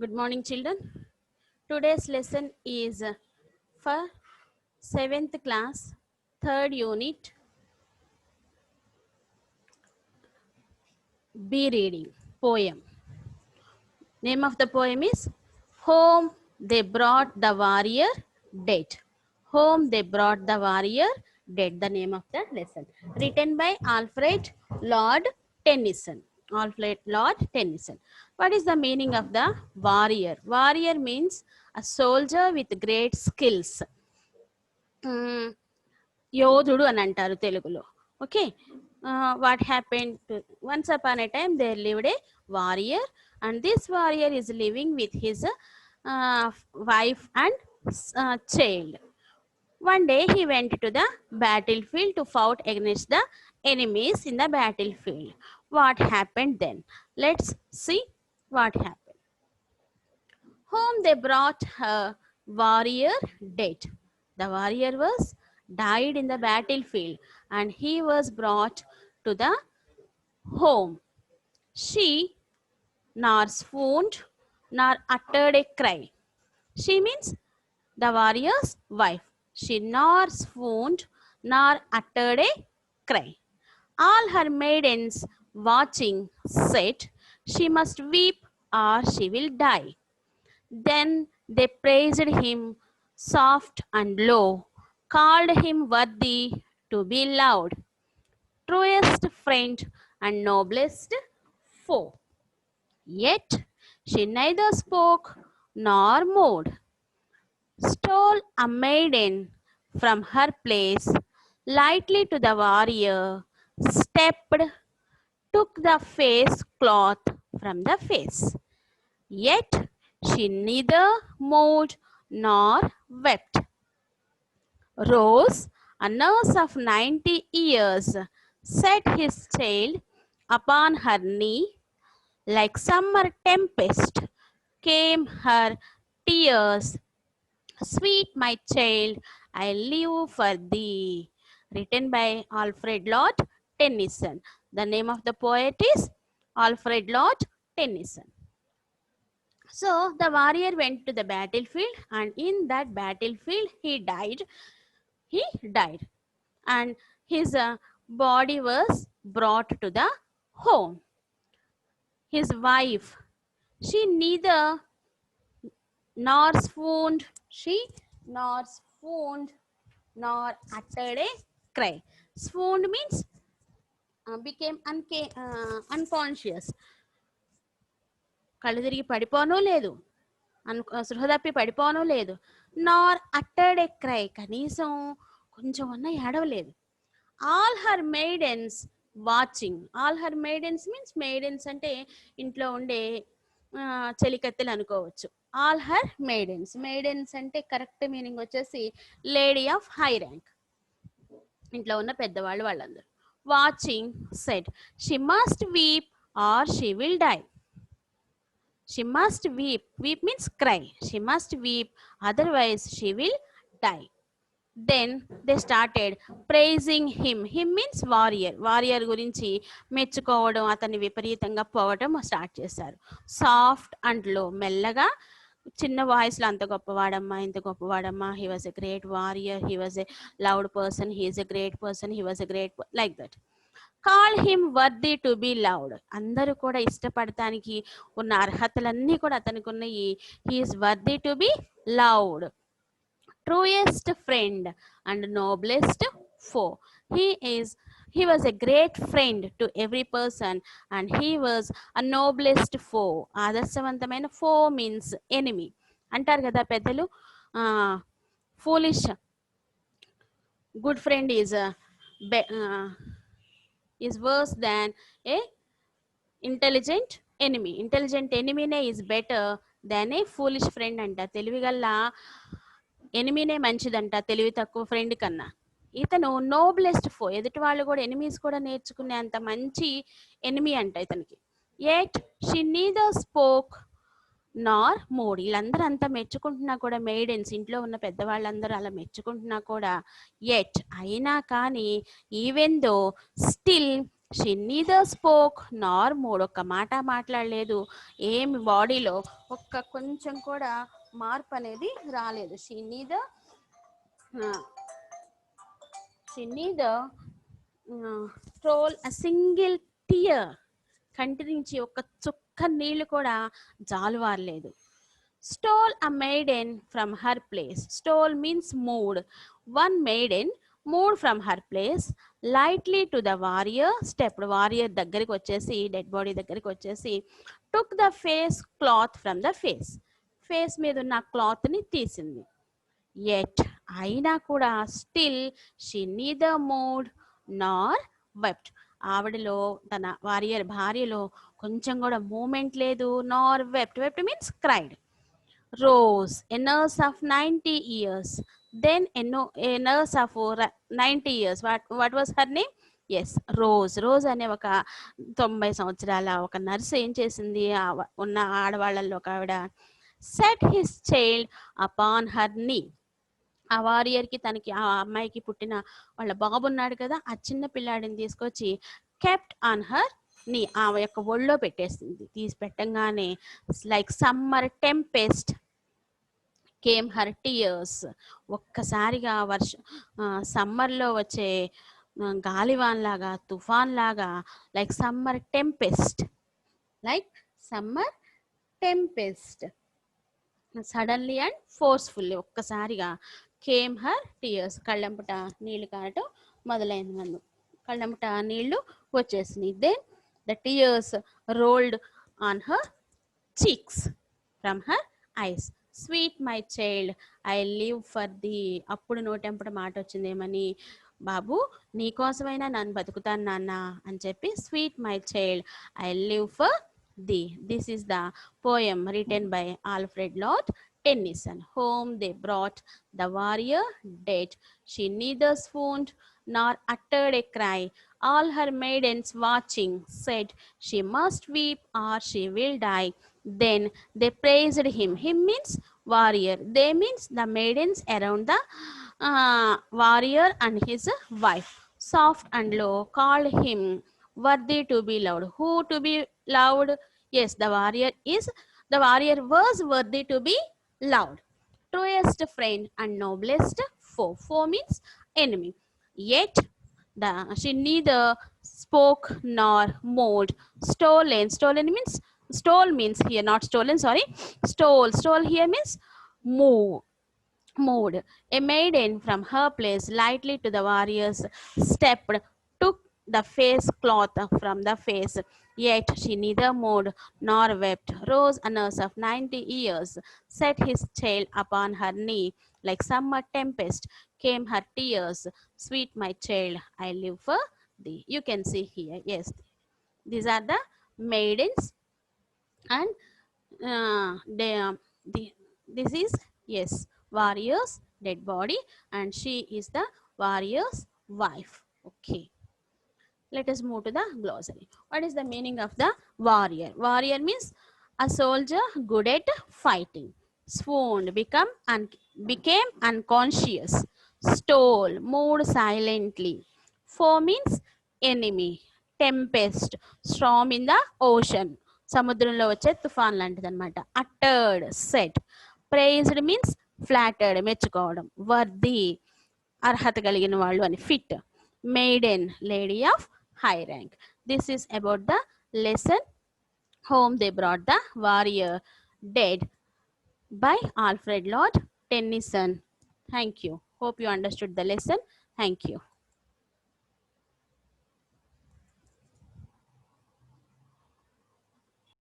Good morning, children. Today's lesson is for 7th class, 3rd unit, B reading, poem. Name of the poem is Home They Brought the Warrior Dead. Home They Brought the Warrior Dead, the name of the lesson. Written by Alfred Lord Tennyson. Alfred Lord Tennyson. What is the meaning of the warrior? Warrior means a soldier with great skills. యోధుడు అని అంటారు తెలుగులో. Okay, what happen once upon a time there lived a warrior and this warrior is living with his wife and child. One day he went to the battlefield to fight against the enemies in the battlefield. What happened then? Let's see what happened. Home they brought a warrior dead. The warrior was died in the battlefield and he was brought to the home. She nor swooned nor uttered a cry. She means the warrior's wife. She nor swooned nor uttered a cry. All her maidens watching said, she must weep or she will die. Then they praised him soft and low, called him worthy to be loved, truest friend and noblest foe. Yet she neither spoke nor moved. Stole a maiden from her place, lightly to the warrior, stepped, took the face cloth from the face. Yet she neither moved nor wept. Rose, a nurse of 90 years, set his child upon her knee. Like summer tempest came her tears. Sweet my child, I live for thee. Written by Alfred Lord Tennyson. The name of the poet is Alfred Lord Tennyson. So the warrior went to the battlefield and in that battlefield he died. And his body was brought to the home. His wife, she neither nor swooned, nor uttered a cry. Swooned means became unconscious. కళ్ళు తిరిగి పడిపోనూ లేదు, సృహ తప్పి పడిపోనూ లేదు. నార్ uttered ఏ cry, కనీసం కొంచెం అన్న ఏడవలేదు. All her maidens watching. All her maidens means maidens అంటే ఇంట్లో ఉండే చెలికత్తెలు అనుకోవచ్చు. All her maidens. మెయిడెన్స్ అంటే కరెక్ట్ మీనింగ్ వచ్చేసి లేడీ ఆఫ్ హై ర్యాంక్, ఇంట్లో ఉన్న పెద్దవాళ్ళు వాళ్ళందరూ. Watching said, she must weep or she will die. She must weep. Weep means cry. She must weep, otherwise she will die. Then they started praising him. Him means warrior. Warrior గురించి మెచ్చుకోవడం, అతన్ని విపరీతంగా పోవడం start చేశారు. Soft and లో, మెల్లగా చిన్న వాయిస్లో, అంత గొప్పవాడమ్మా, ఇంత గొప్పవాడమ్మా, he was a great warrior, he was a loud person, he is a great person, he was a great, like that. Call him worthy to be loved. అందరూ కూడా ఇష్టపడటానికి ఉన్న అర్హతలన్నీ కూడా అతనికి ఉన్నాయి. He's worthy to be loved, truest friend and noblest foe. He was a great friend to every person and he was a noblest foe. ఆదర్శవంతమైన ఫో మీన్స్ ఎనిమి అంటారు కదా పెద్దలు. Foolish good friend is worse than a intelligent enemy. Intelligent enemy is better than a foolish friend అంట. తెలివిగల ఎనిమీనే మంచిదంట తెలివి తక్కువ ఫ్రెండ్ కన్నా. ఇతను నోబ్లెస్ట్ ఫో, ఎదుటి వాళ్ళు కూడా ఎనిమీస్ కూడా నేర్చుకునే అంత మంచి ఎనిమీ అంట ఇతనికి. At she neither spoke Nar mood. వీళ్ళందరూ అంతా మెచ్చుకుంటున్నా కూడా, మెయిడెన్స్ ఇంట్లో ఉన్న పెద్దవాళ్ళందరూ అలా మెచ్చుకుంటున్నా కూడా, ఎట్ అయినా కానీ, even though, still she neither spoke Nar mood. ఒక్క మాట మాట్లాడలేదు, ఏమి బాడీలో ఒక్క కొంచెం కూడా మార్పు అనేది రాలేదు. She neither troll a single tear. కంటి నుంచి ఒక్క చుక్క నీళ్లు కూడా జాలువారలేదు. Stole a maiden from her place. Stole means moved. One maiden moved from her place lightly to the warrior. Stepped. Warrior దగ్గరికి వచ్చేసి, డెడ్ బాడీ దగ్గరికి వచ్చేసి, took the face cloth from the face. Face మీద ఉన్న క్లాత్ని తీసింది. Yet అయినా కూడా still she neither moved Nar wept. ఆవిడలో, తన వారియర్ భార్యలో కొంచెం కూడా మూమెంట్ లేదు. నార్ wept. Wept means cried. Rose, a nurse of 90 years. Then a nurse of 90 years. What was her name? Yes, Rose అనే ఒక 90 సంవత్సరాల ఒక నర్సు ఏం చేసింది, ఉన్న ఆడవాళ్ళల్లో ఒక ఆవిడ, set his child upon her నీ. ఆ వారియర్కి, తనకి, ఆ అమ్మాయికి పుట్టిన వాళ్ళ బాబు ఉన్నాడు కదా, ఆ చిన్న పిల్లాడిని తీసుకొచ్చి కెప్ట్ ఆన్ హర్ నీ, ఆ యొక్క ఒళ్ళో పెట్టేసింది. తీసి పెట్టంగానే like summer tempest came her tears. ఒక్కసారిగా సమ్మర్లో వచ్చే గాలివాన్ లాగా, తుఫాన్ లాగా, like summer tempest, suddenly and forcefully ఒక్కసారిగా కేమ్ హర్ టియర్స్, కళ్ళంపుట నీళ్లు కారటం మొదలైంది. నన్ను కళ్ళంపుట నీళ్లు వచ్చేసినాయి. Then the tears rolled on her cheeks from her eyes. Sweet my child, I live for thee. అప్పుడు నోటెంపట మాట వచ్చింది ఏమని, బాబు నీకోసమైనా నన్ను బతుకుతాను నాన్న అని చెప్పి, sweet my child I live for thee. This is the poem written by Alfred Lord Tennyson. Home they brought the warrior dead. She neither swooned nor uttered a cry. All her maidens watching said, she must weep or she will die. Then they praised him. Him means warrior. They means the maidens around the warrior and his wife. Soft and low called him worthy to be loved. Who to be loved? Yes, the warrior was worthy to be loved. Truest friend and noblest foe. Foe means enemy. Yet she neither spoke nor moved. Stolen means, stole means here, not stolen, sorry, stole here means moved. A maiden from her place lightly to the warriors stepped, took the face cloth from the face. Yet she neither moved nor wept. Rose, a nurse of 90 years, set his child upon her knee. Like summer tempest came her tears. Sweet my child, I live for thee. You can see here, yes, these are the maidens, and this is, yes, warrior's dead body, and she is the warrior's wife. Okay, let us move to the glossary. What is the meaning of the warrior? Warrior means a soldier good at fighting. Swooned, became unconscious. Stole, moved silently. Foe means enemy. Tempest, storm in the ocean, సముద్రంలో వచ్చే తుఫాన్ లాంటిది అనమాట. Uttered, said. Prized means flattered, మెచ్చుకోవడం. Worthy, అర్హత కలిగిన వాళ్ళు అని, fit. Maiden, lady of high rank. This is about the lesson Home They Brought the Warrior Dead by Alfred Lord Tennyson. Thank you. Hope you understood the lesson. Thank you.